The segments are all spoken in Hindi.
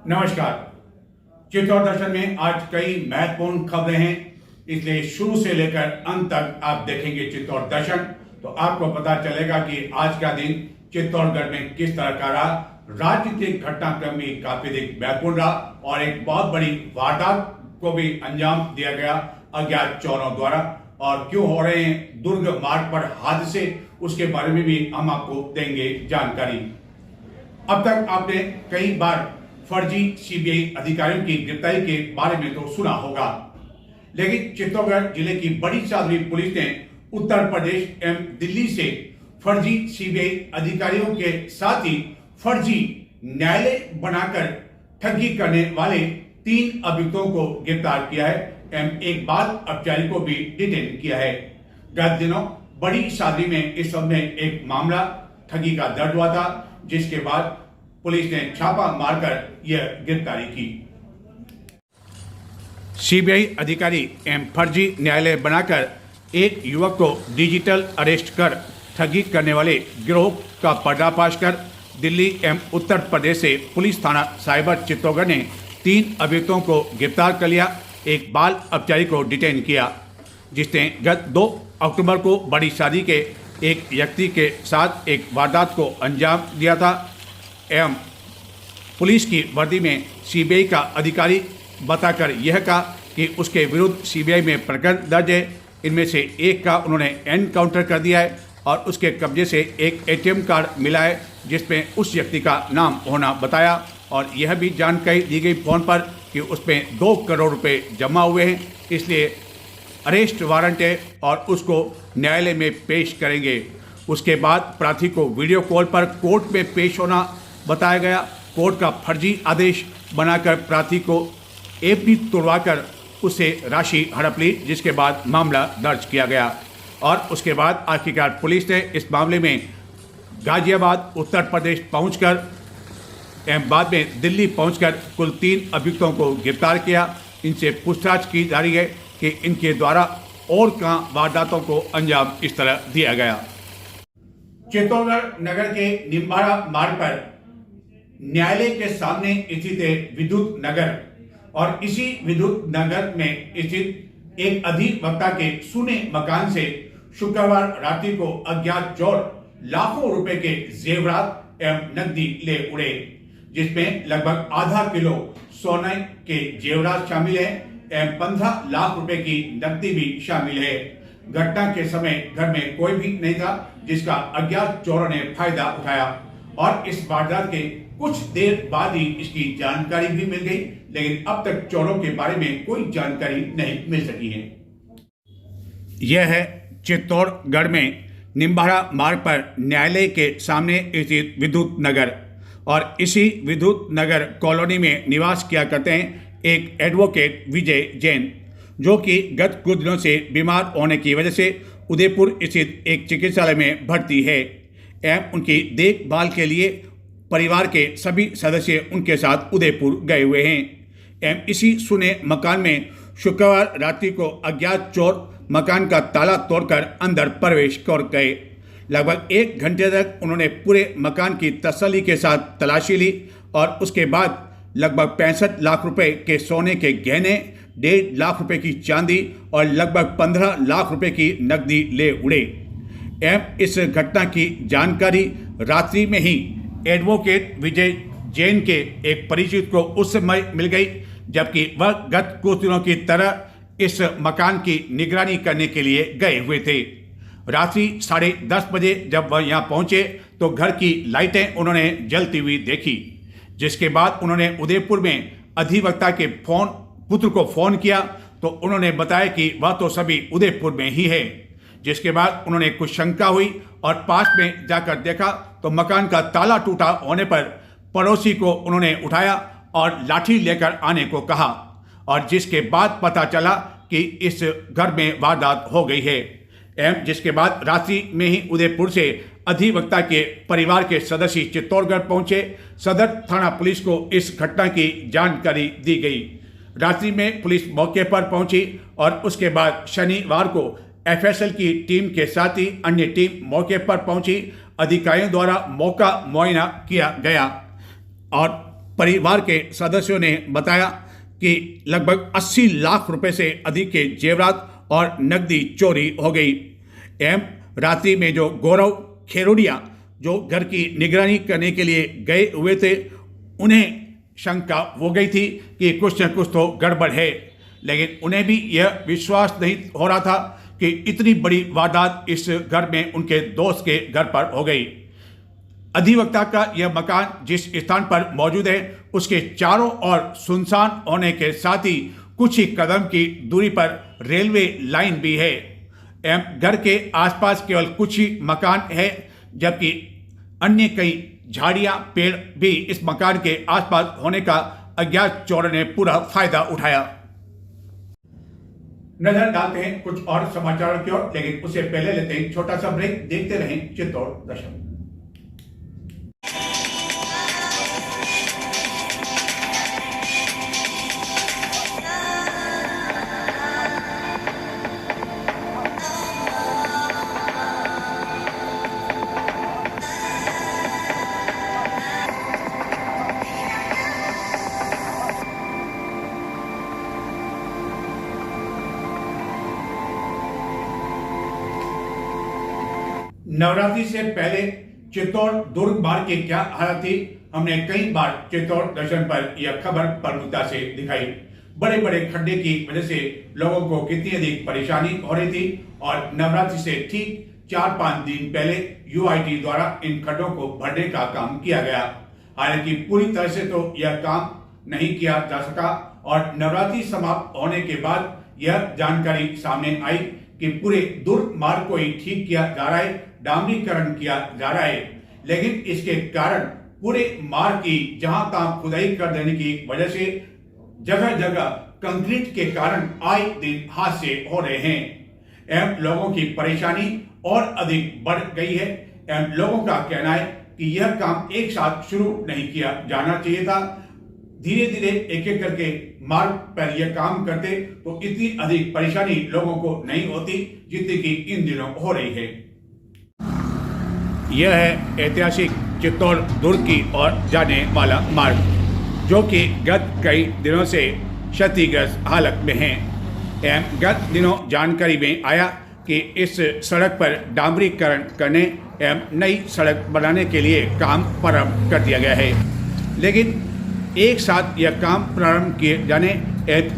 नमस्कार। चित्तौड़ दर्शन में आज कई महत्वपूर्ण खबरें हैं, इसलिए शुरू से लेकर अंत तक आप देखेंगे चित्तौड़ दर्शन तो आपको पता चलेगा कि आज का दिन चित्तौड़गढ़ में किस तरह का रहा। राजनीतिक घटनाक्रम भी काफी अधिक महत्वपूर्ण रहा और एक बहुत बड़ी वारदात को भी अंजाम दिया गया अज्ञात चोरों द्वारा। और क्यों हो रहे हैं दुर्ग मार्ग पर हादसे, उसके बारे में भी हम आपको देंगे जानकारी। अब तक आपने कई बार फर्जी सीबीआई अधिकारियों की गिरफ्तारी के बारे में तो सुना होगा, लेकिन चित्तौड़गढ़ जिले की बड़ी सादरी पुलिस ने उत्तर प्रदेश एवं दिल्ली से फर्जी सीबीआई अधिकारियों के साथ ही फर्जी न्यायालय बनाकर ठगी करने वाले 3 अभियुक्तों को गिरफ्तार किया है एवं एक बाल अपचारी को भी डिटेन किया है। गत दिनों बड़ी सादरी में इस सब में एक मामला ठगी का दर्ज हुआ था, जिसके बाद पुलिस ने छापा मारकर यह गिरफ्तारी की। सीबीआई अधिकारी एवं फर्जी न्यायालय बनाकर एक युवक को डिजिटल अरेस्ट कर ठगी करने वाले गिरोह का पर्दाफाश कर दिल्ली एवं उत्तर प्रदेश से पुलिस थाना साइबर चित्तौड़गढ़ ने 3 अभियुक्तों को गिरफ्तार कर लिया। एक बाल अपचारी को डिटेन किया, जिसने गत 2 अक्टूबर को बड़ी शादी के एक व्यक्ति के साथ एक वारदात को अंजाम दिया था एवं पुलिस की वर्दी में सीबीआई का अधिकारी बताकर यह कहा कि उसके विरुद्ध सीबीआई में प्रकरण दर्ज है। इनमें से एक का उन्होंने एनकाउंटर कर दिया है और उसके कब्जे से एक एटीएम कार्ड मिला है, जिसमें उस व्यक्ति का नाम होना बताया और यह भी जानकारी दी गई फ़ोन पर कि उसमें 2 करोड़ रुपए जमा हुए हैं, इसलिए अरेस्ट वारंट है और उसको न्यायालय में पेश करेंगे। उसके बाद प्रार्थी को वीडियो कॉल पर कोर्ट में पेश होना बताया गया। कोर्ट का फर्जी आदेश बनाकर प्रार्थी को एफडी तोड़वाकर उससे राशि हड़प ली, जिसके बाद मामला दर्ज किया गया और उसके बाद आखिरकार पुलिस ने इस मामले में गाजियाबाद उत्तर प्रदेश पहुंचकर एवं बाद में दिल्ली पहुंचकर कुल 3 अभियुक्तों को गिरफ्तार किया। इनसे पूछताछ की जा रही है कि इनके द्वारा और कहां वारदातों को अंजाम इस तरह दिया गया। चित्तौड़गढ़ नगर के निम्बाड़ा मार्ग पर न्यायालय के सामने स्थित विद्युत नगर और इसी विद्युत नगर में स्थित एक अधिवक्ता के सुने मकान से शुक्रवार रात्रि को अज्ञात चोर लाखों रुपए के जेवरात एवं नकदी ले उड़े, जिसमें लगभग आधा किलो सोने के जेवरात शामिल है एवं 15 लाख रुपए की नकदी भी शामिल है। घटना के समय घर में कोई भी नहीं था, जिसका अज्ञात चोरों ने फायदा उठाया और इस वारदात के कुछ देर बाद ही इसकी जानकारी भी मिल गई, लेकिन अब तक चोरों के बारे में कोई जानकारी नहीं मिल सकी है। यह है चित्तौड़गढ़ में निम्बाड़ा मार्ग पर न्यायालय के सामने स्थित विद्युत नगर और इसी विद्युत नगर कॉलोनी में निवास किया करते हैं एक एडवोकेट विजय जैन, जो कि गत कुछ दिनों से बीमार होने की वजह से उदयपुर स्थित एक चिकित्सालय में भर्ती है एवं उनकी देखभाल के लिए परिवार के सभी सदस्य उनके साथ उदयपुर गए हुए हैं एवं इसी सुने मकान में शुक्रवार रात्रि को अज्ञात चोर मकान का ताला तोड़कर अंदर प्रवेश कर गए। लगभग 1 घंटे तक उन्होंने पूरे मकान की तसल्ली के साथ तलाशी ली और उसके बाद लगभग 65 लाख रुपए के सोने के गहने, 1.5 लाख रुपए की चांदी और लगभग 15 लाख रुपए की नकदी ले उड़े एवं इस घटना की जानकारी रात्रि में ही एडवोकेट विजय जैन के एक परिचित को उस समय मिल गई, जबकि वह गत कुछ दिनों की तरह इस मकान की निगरानी करने के लिए गए हुए थे। रात्रि 10:30 बजे जब वह यहाँ पहुँचे तो घर की लाइटें उन्होंने जलती हुई देखी, जिसके बाद उन्होंने उदयपुर में अधिवक्ता के पुत्र को फ़ोन किया तो उन्होंने बताया कि वह तो सभी उदयपुर में ही है। जिसके बाद उन्होंने कुछ शंका हुई और पास में जाकर देखा तो मकान का ताला टूटा होने पर पड़ोसी को उन्होंने उठाया और लाठी लेकर आने को कहा और जिसके बाद पता चला कि इस घर में वारदात हो गई है एवं जिसके बाद रात्रि में ही उदयपुर से अधिवक्ता के परिवार के सदस्य चित्तौड़गढ़ पहुंचे। सदर थाना पुलिस को इस घटना की जानकारी दी गई। रात्रि में पुलिस मौके पर पहुंची और उसके बाद शनिवार को एफएसएल की टीम के साथ ही अन्य टीम मौके पर पहुंची। अधिकारियों द्वारा मौका मुआयना किया गया और परिवार के सदस्यों ने बताया कि लगभग 80 लाख रुपए से अधिक के जेवरात और नकदी चोरी हो गई। एवं रात्रि में जो गौरव खेरोडिया जो घर की निगरानी करने के लिए गए हुए थे, उन्हें शंका हो गई थी कि कुछ न कुछ तो गड़बड़ है, लेकिन उन्हें भी यह विश्वास नहीं हो रहा था कि इतनी बड़ी वारदात इस घर में उनके दोस्त के घर पर हो गई। अधिवक्ता का यह मकान जिस स्थान पर मौजूद है उसके चारों ओर सुनसान होने के साथ ही कुछ ही कदम की दूरी पर रेलवे लाइन भी है एवं घर के आसपास केवल कुछ ही मकान है, जबकि अन्य कई झाड़ियां पेड़ भी इस मकान के आसपास होने का अज्ञात चोरों ने पूरा फायदा उठाया। नजर डालते हैं कुछ और समाचारों की ओर, लेकिन उससे पहले लेते हैं छोटा सा ब्रेक। देखते रहें चित्तौड़ दर्शन। नवरात्रि से पहले चित्तौड़ दुर्ग मार्ग की क्या हालत थी, हमने कई बार चित्तौड़ दर्शन पर यह खबर प्रमुखता से दिखाई। बड़े बड़े खड्डे की वजह से लोगों को कितनी अधिक परेशानी हो रही थी और नवरात्रि से ठीक 4-5 दिन पहले यूआईटी द्वारा इन खड्डों को भरने का काम किया गया। हालांकि पूरी तरह से तो यह काम नहीं किया जा सका और नवरात्रि समाप्त होने के बाद यह जानकारी सामने आई कि पूरे दुर्ग मार्ग को ही ठीक किया जा रहा है, डामरीकरण किया जा रहा है, लेकिन इसके कारण पूरे मार्ग की जहां तहां खुदाई कर देने की वजह से जगह जगह कंक्रीट के कारण आए दिन हादसे हो रहे हैं एवं लोगों की परेशानी और अधिक बढ़ गई है एवं लोगों का कहना है कि यह काम एक साथ शुरू नहीं किया जाना चाहिए था। धीरे धीरे एक एक करके मार्ग पर यह काम करते तो इतनी अधिक परेशानी लोगों को नहीं होती जितनी की इन दिनों हो रही है। यह है ऐतिहासिक चित्तौड़ दुर्ग की ओर जाने वाला मार्ग, जो कि गत कई दिनों से क्षतिग्रस्त हालत में है एवं गत दिनों जानकारी में आया कि इस सड़क पर डामरीकरण करने एवं नई सड़क बनाने के लिए काम प्रारंभ कर दिया गया है, लेकिन एक साथ यह काम प्रारंभ किए जाने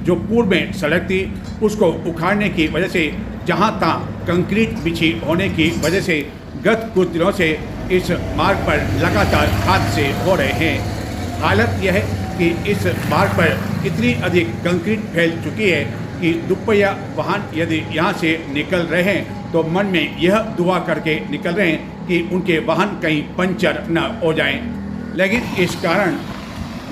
जो पूर्व में सड़क थी उसको उखाड़ने की वजह से जहां तहां कंक्रीट बिछी होने की वजह से गत कुछ दिनों से इस मार्ग पर लगातार हादसे हो रहे हैं। हालत यह है कि इस मार्ग पर इतनी अधिक कंक्रीट फैल चुकी है कि दुपहिया वाहन यदि यहाँ से निकल रहे हैं तो मन में यह दुआ करके निकल रहे हैं कि उनके वाहन कहीं पंचर न हो जाएं, लेकिन इस कारण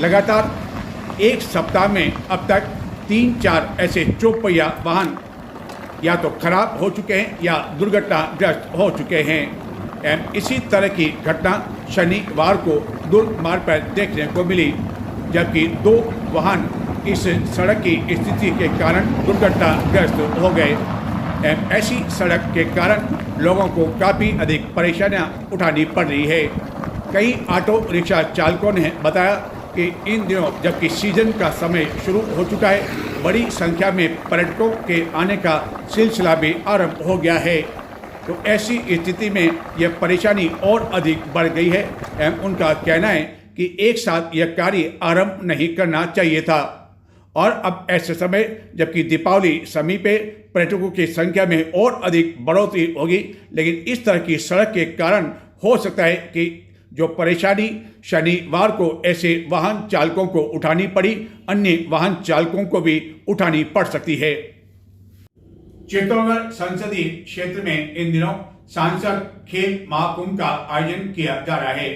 लगातार एक सप्ताह में अब तक 3-4 ऐसे चौपहिया वाहन या तो खराब हो चुके हैं या दुर्घटनाग्रस्त हो चुके हैं एवं इसी तरह की घटना शनिवार को दुर्ग मार्ग पर देखने को मिली, जबकि 2 वाहन इस सड़क की स्थिति के कारण दुर्घटनाग्रस्त हो गए एवं ऐसी सड़क के कारण लोगों को काफ़ी अधिक परेशानियां उठानी पड़ रही है। कई ऑटो रिक्शा चालकों ने बताया कि इन दिनों जबकि सीजन का समय शुरू हो चुका है, बड़ी संख्या में पर्यटकों के आने का सिलसिला भी आरंभ हो गया है, तो ऐसी स्थिति में यह परेशानी और अधिक बढ़ गई है एवं उनका कहना है कि एक साथ यह कार्य आरंभ नहीं करना चाहिए था और अब ऐसे समय जबकि दीपावली समीप है, पर्यटकों की संख्या में और अधिक बढ़ोतरी होगी, लेकिन इस तरह की सड़क के कारण हो सकता है कि जो परेशानी शनिवार को ऐसे वाहन चालकों को उठानी पड़ी, अन्य वाहन चालकों को भी उठानी पड़ सकती है। चित्तौड़गढ़ संसदीय क्षेत्र में इन दिनों सांसद खेल महाकुंभ का आयोजन किया जा रहा है,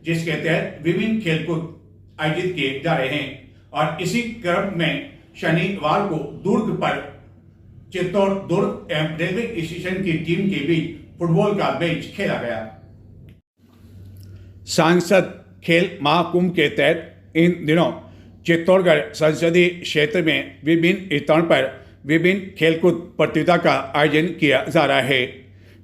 जिसके तहत विभिन्न खेलकूद आयोजित किए जा रहे हैं और इसी क्रम में शनिवार को दुर्ग पर चित्तौड़ दुर्ग एवं रेलवे स्टेशन की टीम के बीच फुटबॉल का मैच खेला गया। सांसद खेल महाकुंभ के तहत इन दिनों चित्तौड़गढ़ संसदीय क्षेत्र में विभिन्न स्थानों पर विभिन्न खेलकूद प्रतियोगिता का आयोजन किया जा रहा है,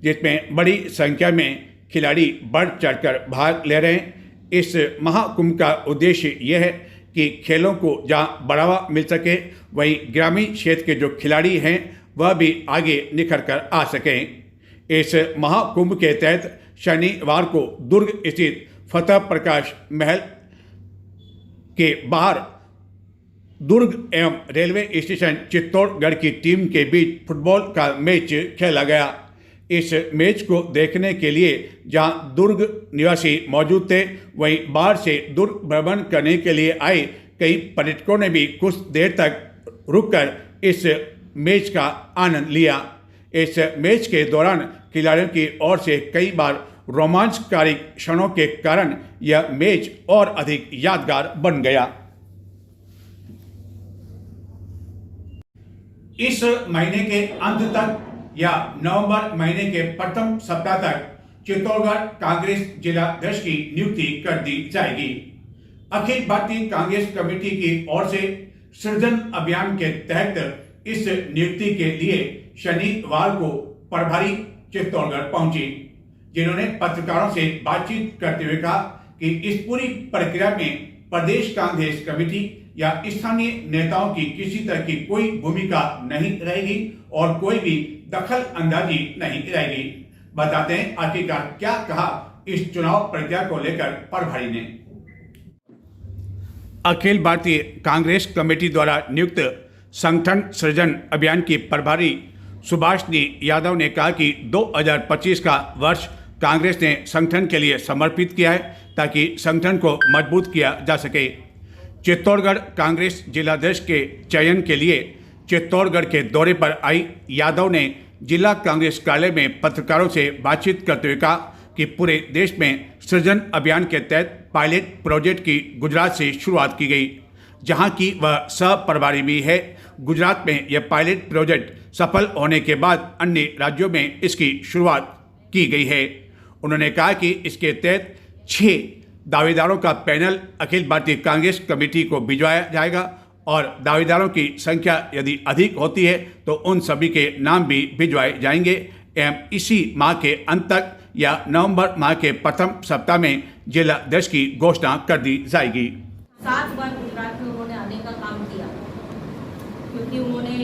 जिसमें बड़ी संख्या में खिलाड़ी बढ़ चढ़कर भाग ले रहे हैं इस महाकुंभ का उद्देश्य यह है कि खेलों को जहां बढ़ावा मिल सके वहीं ग्रामीण क्षेत्र के जो खिलाड़ी हैं वह भी आगे निखर कर आ सकें। इस महाकुंभ के तहत शनिवार को दुर्ग स्थित फतेह प्रकाश महल के बाहर दुर्ग एवं रेलवे स्टेशन चित्तौड़गढ़ की टीम के बीच फुटबॉल का मैच खेला गया। इस मैच को देखने के लिए जहां दुर्ग निवासी मौजूद थे वहीं बाहर से दुर्ग भ्रमण करने के लिए आए कई पर्यटकों ने भी कुछ देर तक रुककर इस मैच का आनंद लिया। इस मैच के दौरान खिलाड़ियों की ओर से कई बार रोमांचकारी क्षणों के कारण यह मैच और अधिक यादगार बन गया। इस महीने के अंत तक या नवंबर महीने के प्रथम सप्ताह तक चित्तौड़गढ़ कांग्रेस जिला अध्यक्ष की नियुक्ति कर दी जाएगी। अखिल भारतीय कांग्रेस कमेटी की ओर से सृजन अभियान के तहत इस नियुक्ति के लिए शनिवार को प्रभारी चित्तौड़गढ़ पहुंची, जिन्होंने पत्रकारों से बातचीत करते हुए कहा कि इस पूरी प्रक्रिया में प्रदेश कांग्रेस कमेटी या स्थानीय नेताओं की किसी तरह की कोई भूमिका नहीं रहेगी और कोई भी दखल अंदाजी नहीं रहेगी। बताते हैं आखिरकार क्या कहा इस चुनाव प्रक्रिया को लेकर प्रभारी ने। अखिल भारतीय कांग्रेस कमेटी द्वारा नियुक्त संगठन सृजन अभियान की प्रभारी सुभाषनी यादव ने कहा कि 2025 का वर्ष कांग्रेस ने संगठन के लिए समर्पित किया है ताकि संगठन को मजबूत किया जा सके। चित्तौड़गढ़ कांग्रेस जिलाध्यक्ष के चयन के लिए चित्तौड़गढ़ के दौरे पर आई यादव ने जिला कांग्रेस कार्यालय में पत्रकारों से बातचीत करते हुए कहा कि पूरे देश में सृजन अभियान के तहत पायलट प्रोजेक्ट की गुजरात से शुरुआत की गई, जहां की वह सह प्रभारी भी है। गुजरात में यह पायलट प्रोजेक्ट सफल होने के बाद अन्य राज्यों में इसकी शुरुआत की गई है। उन्होंने कहा कि इसके तहत 6 दावेदारों का पैनल अखिल भारतीय कांग्रेस कमेटी को भिजवाया जाएगा और दावेदारों की संख्या यदि अधिक होती है तो उन सभी के नाम भी भिजवाए जाएंगे एवं इसी माह के अंत तक या नवंबर माह के प्रथम सप्ताह में जिला अध्यक्ष की घोषणा कर दी जाएगी। 7 बार गुजरात में उन्होंने आने का काम किया, क्योंकि उन्होंने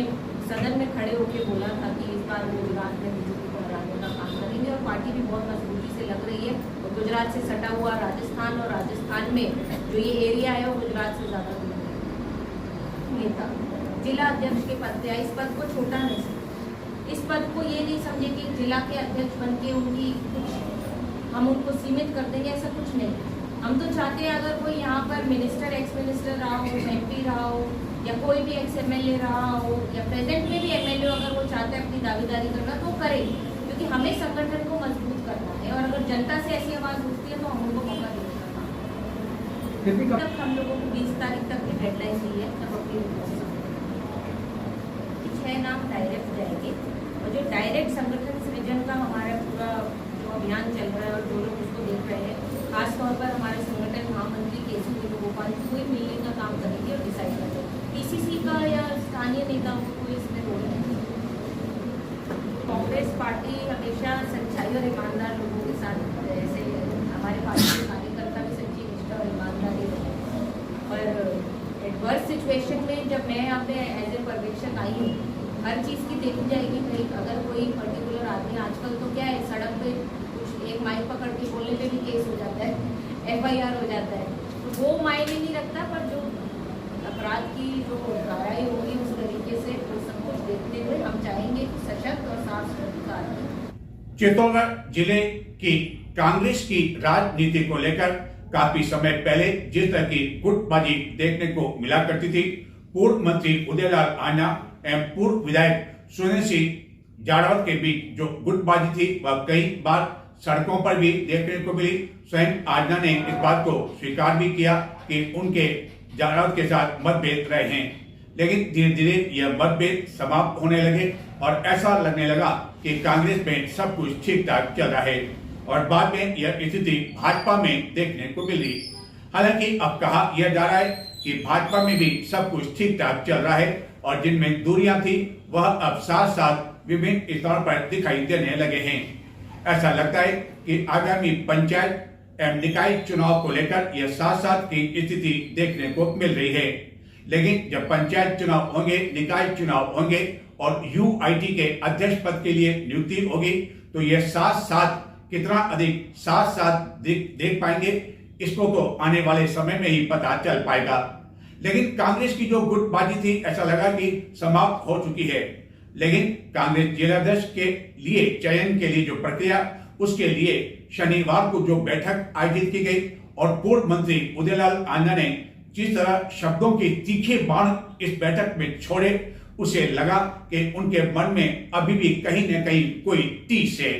सदन में खड़े होकर बोला था कि इस बार वो गुजरात में बीजेपी को हराने का काम करेंगे और पार्टी भी बहुत मजबूती से लग रही है। और गुजरात से सटा हुआ राजस्थान और राजस्थान में जो ये एरिया है वो गुजरात से ज़्यादा दूर है। नेता जिला अध्यक्ष के पद पे आए, इस पद को छोटा नहीं समझे, इस पद को ये नहीं समझे कि जिला के अध्यक्ष बन के उनकी कुछ हम उनको सीमित कर देंगे, ऐसा कुछ नहीं। हम तो चाहते हैं अगर कोई यहाँ पर मिनिस्टर, एक्स मिनिस्टर रहा हो, MP रहा हो या कोई भी एक्स MLA रहा हो या प्रेजेंट में भी MLA अगर वो चाहते हैं अपनी दावेदारी करना तो करें, क्योंकि हमें संगठन को मजबूत करना है और अगर जनता से ऐसी आवाज़ उठती है तो हम उनको मौका देने का काम। तब हम लोगों को 20 तारीख तक की डेडलाइन दी है, तब अपनी 6 नाम डायरेक्ट जाएंगे और जो डायरेक्ट संगठन सृजन का हमारा पूरा जो अभियान चल रहा है और जो लोग उसको देख रहे हैं, खासतौर पर हमारे संगठन महामंत्री केशव वेणुगोपाल को मिलने का काम करेंगे और डिसाइड करेंगे। PCC का या स्थानीय नेताओं को कोई इसमें रोल नहीं। कांग्रेस पार्टी हमेशा सच्चाई और ईमानदार लोगों के साथ, जैसे हमारे पार्टी के कार्यकर्ता भी सच्ची निष्ठा और ईमानदारी रहे। और एडवर्स सिचुएशन में जब मैं यहाँ पे एज ए पर्यवेक्षक आई हूँ, हर चीज़ की देखी जाएगी। भाई अगर कोई पर्टिकुलर आदमी, आजकल तो क्या है, सड़क पे कुछ एक माइक पकड़ के बोलने पे भी केस हो जाता है, FIR हो जाता है, तो वो मायने नहीं रखता, पर जो अपराध की जो कार्रवाई होगी उस तरीके से वो सब कुछ देखते हुए हम चाहेंगे कि सशक्त और साफ सरकार। चित्तौड़गढ़ जिले की कांग्रेस की राजनीति को लेकर काफी समय पहले जिस तरह की गुटबाजी देखने को मिला करती थी, पूर्व मंत्री उदयलाल आन्ना एवं पूर्व विधायक सुरेंद्र सिंह जाड़ावत के बीच जो गुटबाजी थी वह कई बार सड़कों पर भी देखने को मिली। स्वयं आन्ना ने इस बात को स्वीकार भी किया कि उनके जाड़ावत के साथ मतभेद रहे हैं, लेकिन धीरे धीरे यह मतभेद समाप्त होने लगे और ऐसा लगने लगा कि कांग्रेस में सब कुछ ठीक ठाक चल रहा है और बाद में यह स्थिति भाजपा में देखने को मिली। हालांकि अब कहा यह जा रहा है कि भाजपा में भी सब कुछ ठीक ठाक चल रहा है और जिनमें दूरियां थी वह अब साथ साथ विभिन्न स्तरों पर दिखाई देने लगे हैं। ऐसा लगता है कि आगामी पंचायत एवं निकाय चुनाव को लेकर यह साथ साथ की स्थिति देखने को मिल रही है। लेकिन जब पंचायत चुनाव होंगे, निकाय चुनाव होंगे और यूआईटी के अध्यक्ष पद के लिए नियुक्ति होगी तो यह साथ साथ कितना अधिक साथ साथ देख पाएंगे, इसको तो आने वाले समय में ही पता चल पाएगा। लेकिन कांग्रेस की जो गुटबाजी थी, ऐसा लगा कि समाप्त हो चुकी है। लेकिन कांग्रेस जिलाध्यक्ष के लिए चयन के लिए जो प्रक्रिया, उसके लिए शनिवार को जो बैठक आयोजित की गई और पूर्व मंत्री उदयलाल आंजना ने जिस तरह शब्दों के तीखे बाण इस बैठक में छोड़े, उसे लगा कि उनके मन में अभी भी कहीं न कहीं कोई टीस है।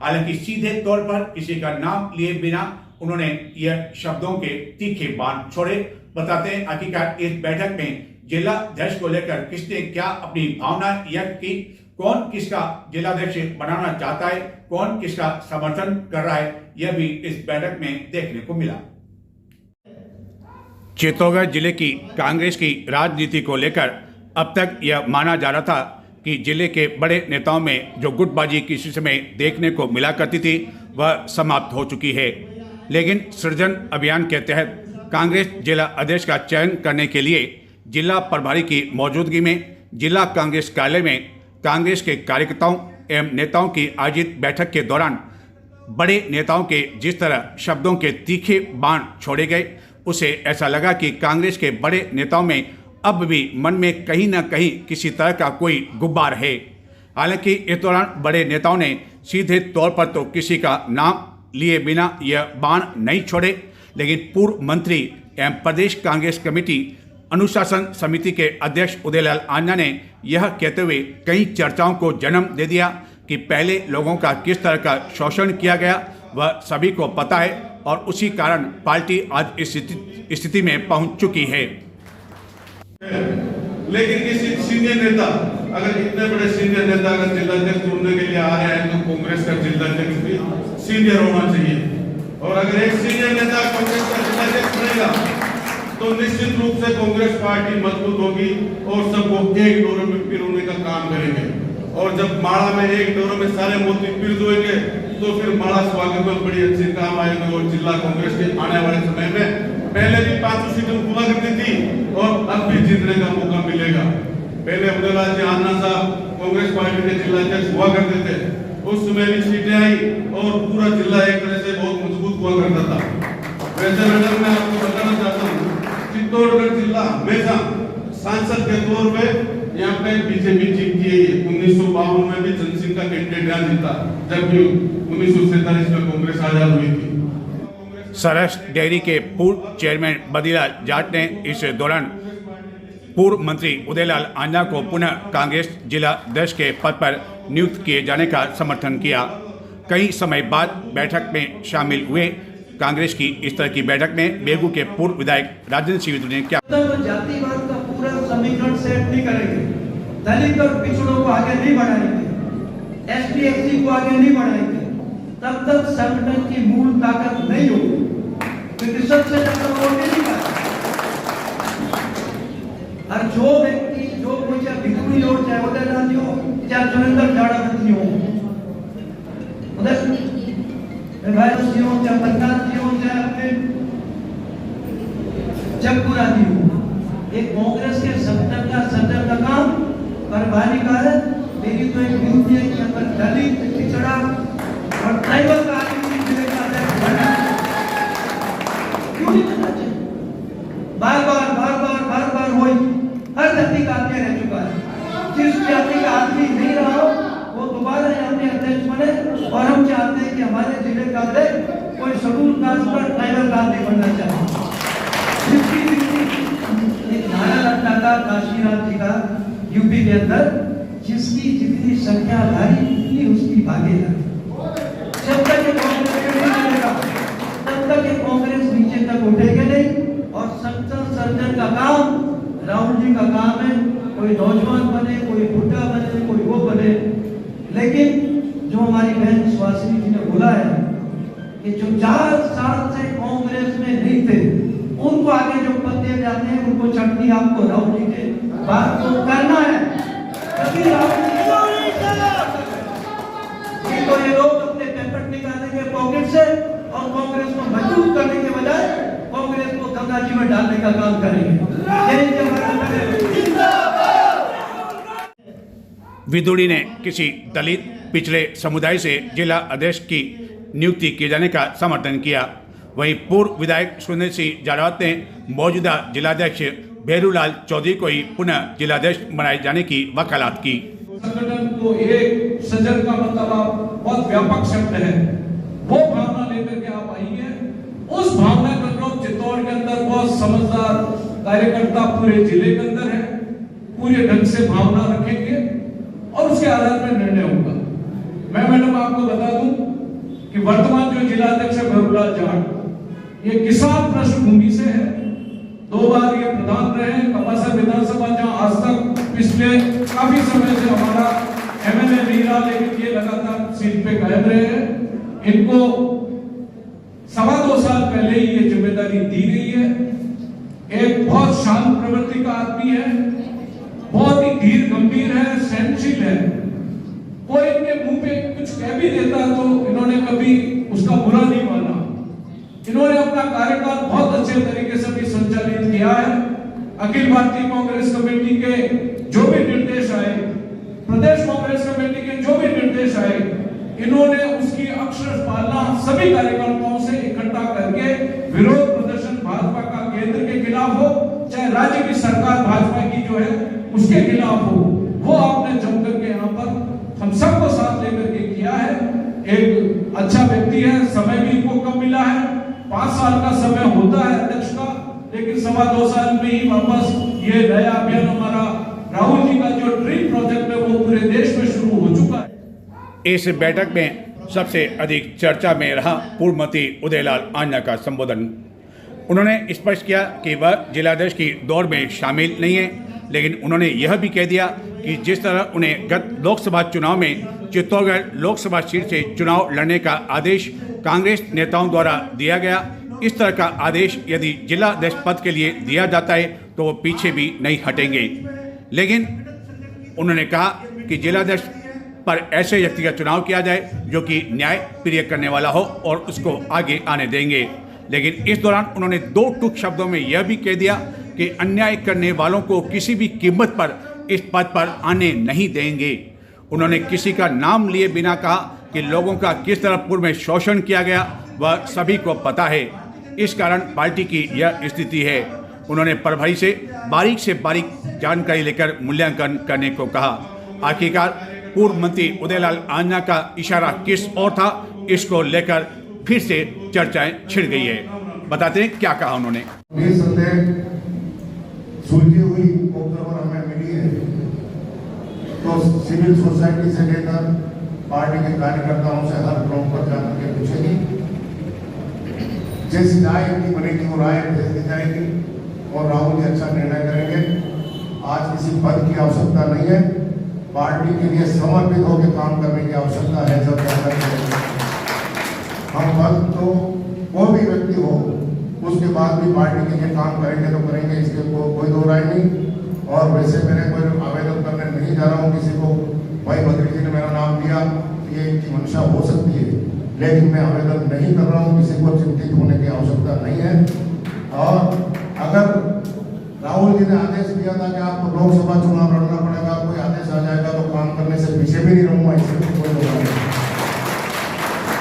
हालांकि सीधे तौर पर किसी का नाम लिए बिना उन्होंने यह शब्दों के तीखे बाण छोड़े। बताते हैं आखिरकार इस बैठक में जिलाध्यक्ष को लेकर किसने क्या अपनी भावना व्यक्त की, कौन किसका जिलाध्यक्ष बनाना चाहता है, कौन किसका समर्थन कर रहा है, यह भी इस बैठक में देखने को मिला। चित्तौड़गढ़ जिले की कांग्रेस की राजनीति को लेकर अब तक यह माना जा रहा था कि जिले के बड़े नेताओं में जो गुटबाजी किसी समय देखने को मिला करती थी, वह समाप्त हो चुकी है। लेकिन सृजन अभियान के तहत कांग्रेस जिला अध्यक्ष का चयन करने के लिए जिला प्रभारी की मौजूदगी में जिला कांग्रेस कार्यालय में कांग्रेस के कार्यकर्ताओं एवं नेताओं की आयोजित बैठक के दौरान बड़े नेताओं के जिस तरह शब्दों के तीखे बाण छोड़े गए, उसे ऐसा लगा कि कांग्रेस के बड़े नेताओं में अब भी मन में कहीं न कहीं किसी तरह का कोई गुब्बार है। हालांकि इस दौरान बड़े नेताओं ने सीधे तौर पर तो किसी का नाम लिए बिना यह बाण नहीं छोड़े, लेकिन पूर्व मंत्री एवं प्रदेश कांग्रेस कमेटी अनुशासन समिति के अध्यक्ष उदयलाल आंजना ने यह कहते हुए कई चर्चाओं को जन्म दे दिया कि पहले लोगों का किस तरह का शोषण किया गया वह सभी को पता है और उसी कारण पार्टी आज इस स्थिति में पहुंच चुकी है। लेकिन किसी सीनियर नेता, अगर इतने बड़े सीनियर नेता अगर जिलाध्यक्ष चुनने के लिए आ रहे हैं तो कांग्रेस का जिलाध्यक्ष भी सीनियर होना चाहिए। और अगर एक सीनियर नेता कांग्रेस का जिलाध्यक्ष बनेगा तो निश्चित रूप से कांग्रेस पार्टी मजबूत होगी और सबको एक डोर में पिरोने का काम करेंगे। और जब माड़ा में एक डोर में सारे मोती पिर दोगे तो फिर माड़ा स्वागत में बड़ी अच्छी काम आएगी। और जिला कांग्रेस के आने वाले समय में पहले भी 5 सीटें हुआ करती थी और अब भी जीतने का मौका मिलेगा। पहले उदयलाल जी आंजना साहब कांग्रेस पार्टी के जिलाध्यक्ष हुआ करते थे, उस समय भी सीटें आई और पूरा जिला एक तरह से बहुत मजबूत हुआ करता था। वैसे मैडम मैं आपको बताना चाहता हूँ, चित्तौड़गढ़ जिला हमेशा सांसद के तौर पे यहाँ पे बीजेपी जीतती है। 1952 में भी जनसिंह का कैंडिडेट यहाँ जीता, जबकि 1947 में कांग्रेस आजाद हुई थी। सरस डेयरी के पूर्व चेयरमैन बदीलाल जाट ने इस दौरान पूर्व मंत्री उदयलाल आंजना को पुनः कांग्रेस जिला अध्यक्ष के पद पर नियुक्त किए जाने का समर्थन किया। कई समय बाद बैठक में शामिल हुए। कांग्रेस की इस तरह की बैठक में बेगू के पूर्व विधायक राजेंद्र सिंह ने क्या जातिवाद का पूरा समीकरण सेट नहीं करेंगे, दलित और पिछड़ों को आगे नहीं बढ़ाएंगे, एसटी एससी को आगे नहीं बढ़ाएंगे, तब तक संगठन की मूल ताकत नहीं होगी। क्योंकि सबसे ज्यादा वोट नहीं पाएगा। और जो व्यक्ति जो कोई चाहे भिखुरी हो, चाहे उदयलाल जी हो, चाहे सुरेंद्र जाड़ावती हो, उदय जी हो, चाहे प्रकाश जी हो, चाहे अपने जगपुरा जी हो, एक कांग्रेस के सदर का काम करवाने का है। मेरी तो एक विनती है कि अगर दलित पिछड़ा और ट्राइबल का आदमी मिलेगा क्यों नहीं करना चाहिए? बार बार वही हर जाति का आदमी रह चुका है। जिस जाति का आदमी नहीं रहा हो वो दोबारा अपने अध्यक्ष बने। और हम चाहते हैं कि हमारे जिले का अध्यक्ष कोई शेड्यूल कास्ट का ट्राइबल का आदमी बनना चाहिए। एक नारा लगता था काशीनाथ जी का यूपी के अंदर, जिसकी जितनी संख्या भारी उतनी उसकी भागीदारी। जब तक ये कांग्रेस नहीं चलेगा तब तक ये कांग्रेस नीचे तक उठेगी नहीं। और संसद सर्जन का काम राहुल जी का काम है। कोई नौजवान बने, कोई बुढ़ा बने, कोई वो बने, लेकिन जो हमारी बहन सुहासिनी जी ने बोला है कि जो 4 साल से कांग्रेस में नहीं थे उनको आगे जो पद दिए जाते हैं उनको चटनी आपको राहुल जी के बात को करना है। कभी राहुल जी तो ये लोग अपने पेपर निकालेंगे पॉकेट से और कांग्रेस को विदुड़ी ने किसी दलित पिछड़े समुदाय से जिला अध्यक्ष की नियुक्ति किए जाने का समर्थन किया। वहीं पूर्व विधायक सुनील सिंह जारवात ने मौजूदा जिलाध्यक्ष भैरूलाल चौधरी को ही पुनः जिलाध्यक्ष बनाए जाने की वकालत की। संगठन को एक सजन का मतलब बहुत व्यापक शब्द है, वो भावना लेकर के आप आई है। उस भावना के लोग चित्तौड़ के अंदर बहुत समझदार कार्यकर्ता पूरे जिले के अंदर है, पूरे ढंग से भावना रखेंगे और उसके आधार पर निर्णय होगा। मैं मैडम आपको बता दूं कि वर्तमान जो जिलाध्यक्ष है भैरूलाल जाट, ये किसान पृष्ठभूमि से है, 2 बार ये प्रधान रहे कपासा विधानसभा, जहां आज तक पिछले काफी समय से हमारा एमएलए नहीं रहा, लेकिन ये लगातार सीट पे कायम रहे हैं। इनको 2.25 साल पहले ही ये जिम्मेदारी दी गई है। एक बहुत शांत प्रवृत्ति का आदमी है, बहुत ही धीर गंभीर है, सहनशील है। कोई इनके मुंह पे कुछ कह भी देता तो इन्होंने कभी उसका बुरा नहीं माना। इन्होंने अपना कार्यकाल बहुत अच्छे तरीके से भी संचालित किया है। अखिल भारतीय कांग्रेस कमेटी के जो भी निर्देश आए, प्रदेश कांग्रेस कमेटी के जो भी निर्देश आए, इन्होंने उसकी अक्षर पालना सभी कार्यकर्ताओं से इकट्ठा करके विरोध प्रदर्शन भाजपा का केंद्र के खिलाफ हो, चाहे राज्य की सरकार भाजपा की जो है उसके खिलाफ हो, वो आपने जम करके यहाँ पर हम सबको साथ लेकर के किया है। एक अच्छा व्यक्ति है, समय भी इनको कम मिला है, 5 साल का समय होता है अध्यक्ष का, लेकिन 2.25 साल में ही वापस ये नया अभियान हमारा राहुल जी का जो ड्रीम प्रोजेक्ट है वो पूरे देश में शुरू हो चुका है। इस बैठक में सबसे अधिक चर्चा में रहा पूर्व मंत्री उदयलाल आंजना का संबोधन। उन्होंने स्पष्ट किया कि वह जिलाध्यक्ष की दौड़ में शामिल नहीं है, लेकिन उन्होंने यह भी कह दिया कि जिस तरह उन्हें गत लोकसभा चुनाव में चित्तौड़गढ़ लोकसभा सीट से चुनाव लड़ने का आदेश कांग्रेस नेताओं द्वारा दिया गया, इस तरह का आदेश यदि जिला अध्यक्ष पद के लिए दिया जाता है तो वो पीछे भी नहीं हटेंगे। लेकिन उन्होंने कहा कि जिलाध्यक्ष पर ऐसे व्यक्ति का चुनाव किया जाए जो कि न्याय प्रिय करने वाला हो और उसको आगे आने देंगे। लेकिन इस दौरान उन्होंने 2 टूक शब्दों में यह भी कह दिया कि अन्याय करने वालों को किसी भी कीमत पर इस पद पर आने नहीं देंगे। उन्होंने किसी का नाम लिए बिना कहा कि लोगों का किस तरह पूर्व में शोषण किया गया वह सभी को पता है, इस कारण पार्टी की यह स्थिति है। उन्होंने प्रभारी से बारीक जानकारी लेकर मूल्यांकन करने को कहा। आखिरकार पूर्व मंत्री उदयलाल आंजना का इशारा किस ओर था, इसको लेकर फिर से चर्चाएं छिड़ गई है। बताते हैं क्या कहा उन्होंने। सुलझी हुई खबर हमें मिली है तो सिविल सोसाइटी से लेकर पार्टी के कार्यकर्ताओं से हर ग्राउंड पर जाकर के पूछेगी, जैसी राय की बनेगी वो राय भेज दी जाएगी और राहुल जी अच्छा निर्णय करेंगे। आज किसी पद की आवश्यकता नहीं है, पार्टी के लिए समर्पित होकर काम करने की आवश्यकता है। जब हम पद तो कोई भी व्यक्ति हो उसके बाद भी पार्टी के लिए काम करेंगे तो करेंगे, इसके कोई दो राय नहीं। और वैसे मैंने कोई आवेदन करने नहीं जा रहा हूँ किसी को। भाई बद्री जी ने मेरा नाम दिया, ये इनकी मंशा हो सकती है, लेकिन मैं आवेदन नहीं कर रहा हूँ, किसी को चिंतित होने की आवश्यकता नहीं है। और अगर राहुल जी ने आदेश दिया था कि आपको लोकसभा चुनाव लड़ना पड़ेगा, कोई आदेश आ जाएगा तो काम करने से पीछे भी नहीं रहूंगा, इससे कोई नहीं।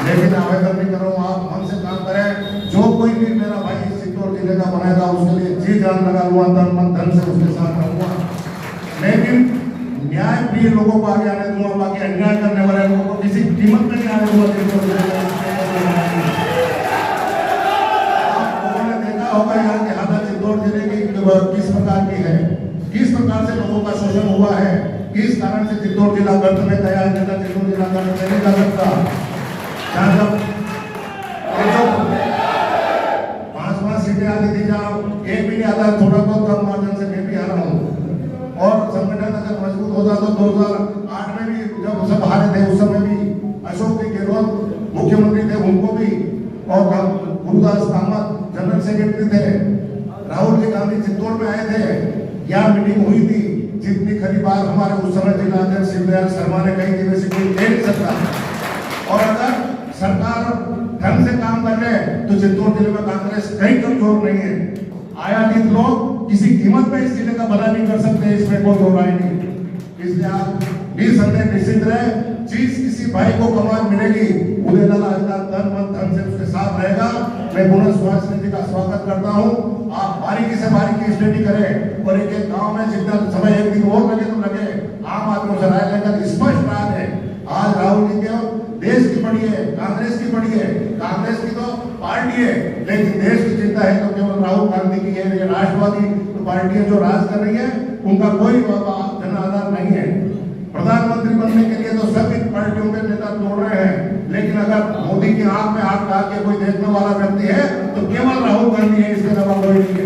लेकिन आवेदन नहीं कर रहा हूँ, आप मन से काम करें। जो कोई भी मेरा भाई चित्तौड़ जिले का बनेगा उसके लिए जी जान लगा लूंगा, तन मन धन से उसके साथ रहूंगा, लेकिन न्याय प्रिय लोगों को आगे आने दूंगा, बाकी अन्याय करने वाले लोगों को किसी कीमत में नहीं आने दूंगा। आप लोगों ने देखा होगा यहाँ के हालात चित्तौड़ जिले की किस प्रकार की है, किस प्रकार से लोगों का शोषण हुआ है, किस कारण से चित्तौड़ जिला गर्त में गया, चित्तौड़ जिला गर्त में नहीं जा सकता। जब 5 सीटें आती थी, जहाँ एक भी नहीं आता, थोड़ा बहुत कम मार्जिन से मैं भी आ रहा हूँ। और संगठन अगर मजबूत होता तो 2008 में भी जब सब हारे थे उस समय भी अशोक जी गहलोत मुख्यमंत्री थे, उनको भी, और गुरुदास कामत जनरल सेक्रेटरी थे, राहुल जी गांधी चित्तौड़ में आए थे, यहाँ मीटिंग हुई थी। जितनी खरी बात हमारे उस समय जिला अध्यक्ष शिवदयाल शर्मा ने कही थी वैसे कोई कह नहीं सकता। और अगर सरकार ढंग से काम कर रहे तो चित्तौड़ जिले में कांग्रेस कहीं कमजोर नहीं है। आयातित लोग किसी कीमत पे इस जिले का भला नहीं कर सकते, इसमें कोई दो राय नहीं। इसलिए आप ये संदेश निश्चित रहे, जिस किसी भाई को कमान मिलेगी उदयलाल आजला तन मन धन से उसके साथ रहेगा। मैं पुनः सुभाष जी का स्वागत करता हूँ। आप बारीकी से बारीकी स्टडी करें और एक एक गांव में जितना समय एक दिन और लगे तो लगे, आम आदमी से राय लेकर स्पष्ट राय है। आज राहुल जी के देश की पड़ी है, कांग्रेस की पड़ी है, कांग्रेस की तो पार्टी है, लेकिन देश की चिंता है तो केवल राहुल गांधी की है। ये राष्ट्रवादी पार्टियां जो राज कर रही है उनका कोई जन आधार नहीं है। प्रधानमंत्री बनने के लिए तो सभी पार्टियों के नेता दौड़ रहे हैं, लेकिन अगर मोदी की आंख में आंख डाल के कोई देखने वाला व्यक्ति है तो केवल राहुल गांधी है, इसके अलावा कोई नहीं है।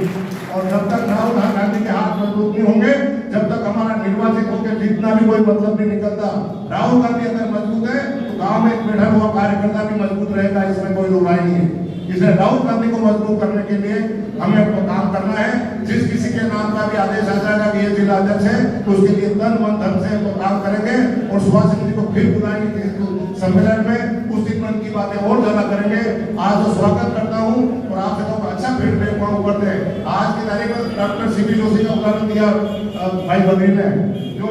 और जब तक राहुल गांधी के हाथ मजबूत नहीं होंगे, जब तक हमारा निर्वाचित होकर जीतना भी कोई मतलब नहीं निकलता। राहुल गांधी अगर मजबूत है तो गांव में बैठा हुआ कार्यकर्ता भी मजबूत रहेगा, इसमें कोई दो राय नहीं है। इसलिए राहुल गांधी को मजबूत करने के लिए हमें काम करना है। जिस किसी के नाम का भी आदेश आ जाएगा कि ये जिला अध्यक्ष है तो उसके लिए तन मन धन से तो काम करेंगे और सुभाष जी को फिर बुलाएंगे सम्मेलन में, उस दिन मन की बातें और ज्यादा करेंगे। आज तो स्वागत करता हूँ और आपसे तो अच्छा फीडबैक करते हैं। आज की तारीख में डॉक्टर सीपी जोशी का उदाहरण दिया भाई बघेल ने, जो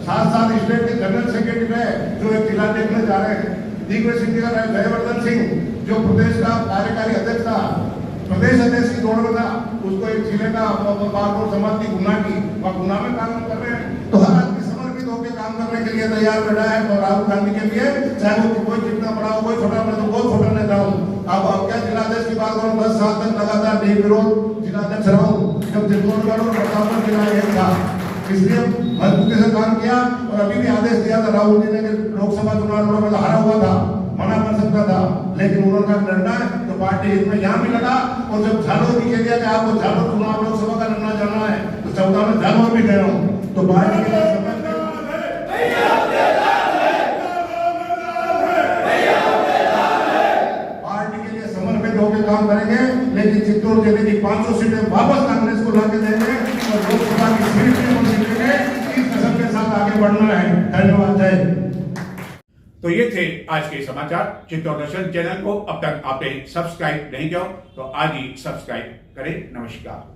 साथ स्टेट के जनरल सेक्रेटरी है, जो एक जिला देखने जा रहे हैं। दिग्विजय सिंह का जयवर्धन सिंह जो प्रदेश का कार्यकारी अध्यक्ष था, प्रदेश अध्यक्ष की दौड़ में था, उसको एक जिले का बागपुर समाज की गुना की वह गुना में काम कर रहे हैं। तो हर आदमी समर्पित होकर काम करने के लिए तैयार बैठा है। और राहुल गांधी के लिए चाहे वो कोई कितना बड़ा हो, कोई छोटा, मैं तो बहुत छोटा नेता हूँ। अब क्या जिला अध्यक्ष की बात करूँ, 10 साल तक लगातार निर्विरोध जिला अध्यक्ष रहा हूँ, जब चित्तौड़गढ़ और प्रतापगढ़ जिला एक था, इसलिए मजबूती से काम किया। और अभी भी आदेश दिया था राहुल जी ने कि लोकसभा चुनाव में हारा हुआ था, मना कर सकता था, लेकिन उन्होंने लड़ना है तो पार्टी हित में यहाँ भी लड़ा। और जब झालोर भी कह दिया कि आपको झालोर चुनाव लोकसभा का लड़ना जाना है तो 14 में झालोर भी गया हूँ। तो पार्टी के लिए समर्पित होकर काम करेंगे, लेकिन चित्तौड़ जिले की 500 सीटें वापस कांग्रेस को लाके देंगे और लोकसभा की सीट भी जीतेंगे। इस कसम के साथ आगे बढ़ना है। धन्यवाद। जय। तो ये थे आज के समाचार। चित्तौड़ दर्शन चैनल को अब तक आपने सब्सक्राइब नहीं किया तो आज ही सब्सक्राइब करें। नमस्कार।